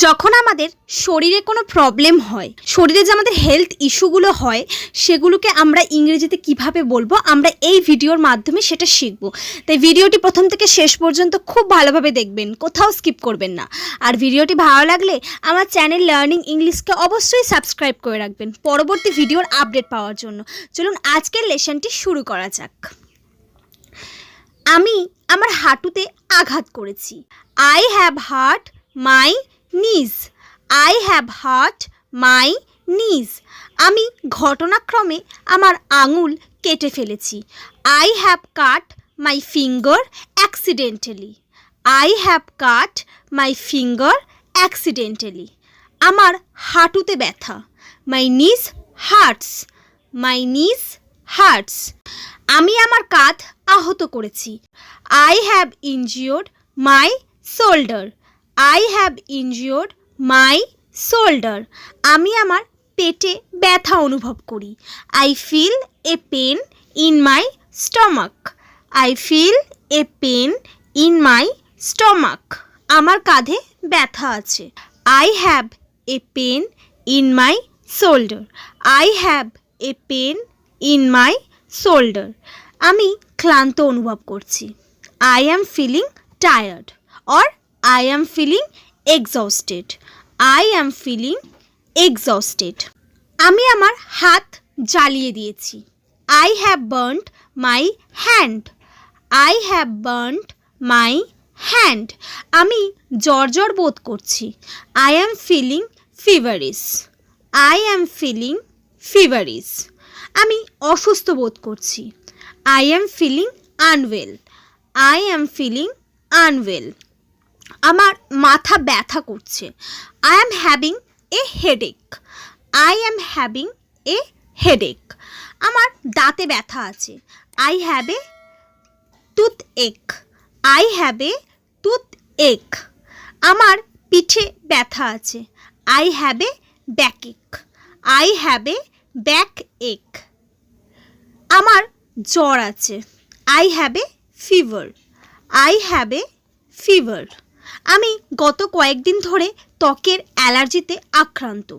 যখন আমাদের শরীরে কোনো প্রবলেম হয়, শরীরে যে আমাদের হেলথ ইস্যুগুলো হয়, সেগুলোকে আমরা ইংরেজিতে কিভাবে বলবো, আমরা এই ভিডিওর মাধ্যমে সেটা শিখব। তাই ভিডিওটি প্রথম থেকে শেষ পর্যন্ত খুব ভালোভাবে দেখবেন, কোথাও স্কিপ করবেন না। আর ভিডিওটি ভালো লাগলে আমার চ্যানেল লার্নিং ইংলিশকে অবশ্যই সাবস্ক্রাইব করে রাখবেন পরবর্তী ভিডিওর আপডেট পাওয়ার জন্য। চলুন আজকের লেসনটি শুরু করা যাক। আমি আমার হাঁটুতে আঘাত করেছি। I have heart my knees. I have hurt my knees. আমি ঘটনাক্রমে আমার আঙুল কেটে ফেলেছি। I have cut my finger accidentally. I have cut my finger accidentally. আমার হাঁটুতে ব্যথা। My knees hurts. My knees hurts. আমি আমার কাঁধ আহত করেছি। I have injured my shoulder. I have injured my shoulder. আমি আমার পেটে ব্যথা অনুভব করি। I feel a pain in my stomach. I feel a pain in my stomach. আমার কাঁধে ব্যথা আছে। I have a pain in my shoulder. I have a pain in my shoulder. আমি ক্লান্ত অনুভব করছি। I am feeling tired or I am feeling exhausted. I am feeling exhausted. আমি আমার হাত জ্বালিয়ে দিয়েছি। I have burnt my hand. I have burnt my hand. আমি জ্বর বোধ করছি। I am feeling feverish. I am feeling feverish. আমি অসুস্থ বোধ করছি। I am feeling unwell. I am feeling unwell. আমার মাথা ব্যথা করছে। I am having a headache. I am having a headache. আমার দাঁতে ব্যথা আছে। I have a toothache. I have a toothache. আমার পিঠে ব্যথা আছে। I have a backache. I have a backache. আমার জ্বর আছে। I have a fever. I have a fever. আমি গত কয়েকদিন ধরে ত্বকের অ্যালার্জিতে আক্রান্ত।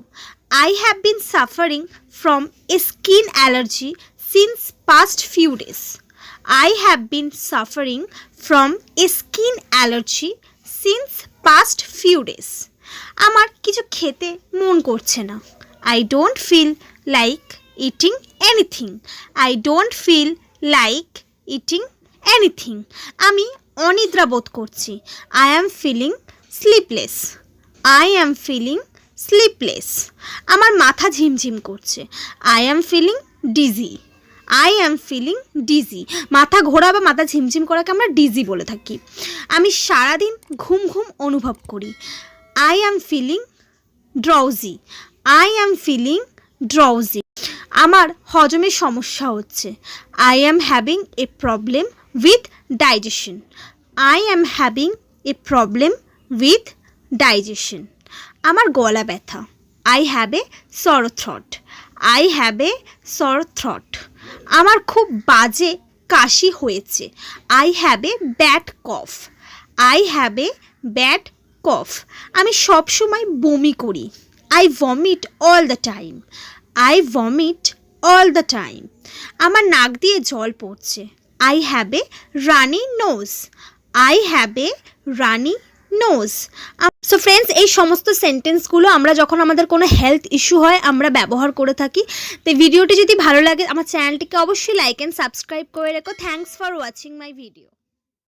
I have been suffering from a skin allergy since past few days. I have been suffering from a skin allergy since past few days. আমার কিছু খেতে মন করছে না। I don't feel like eating anything. I don't feel like eating anything. আমি অনিদ্রা বোধ করছি। I am feeling sleepless. I am feeling sleepless. আমার মাথা ঝিমঝিম করছে। I am feeling dizzy. I am feeling dizzy. মাথা ঘোরা বা মাথা ঝিমঝিম করাকে আমরা ডিজি বলে থাকি। আমি সারাদিন ঘুম অনুভব করি। I am feeling drowsy. I am feeling drowsy. আমার হজমের সমস্যা হচ্ছে। I am having a problem with digestion. I am having a problem with digestion. আমার গলা ব্যথা। I have a sore throat. I have a sore throat. আমার খুব বাজে কাশি হয়েছে। I have a bad cough. I have a bad cough. আমি সব সময় বমি করি। I vomit all the time. I vomit all the time. আমার নাক দিয়ে জল পড়ছে। I have a runny nose. I have a runny nose. So friends, এই সমস্ত সেন্টেন্সগুলো আমরা যখন আমাদের কোনো হেলথ ইস্যু হয় আমরা ব্যবহার করে থাকি। তো ভিডিওটি যদি ভালো লাগে আমার চ্যানেলটিকে অবশ্যই লাইক অ্যান্ড সাবস্ক্রাইব করে রেখো। Thanks for watching my video.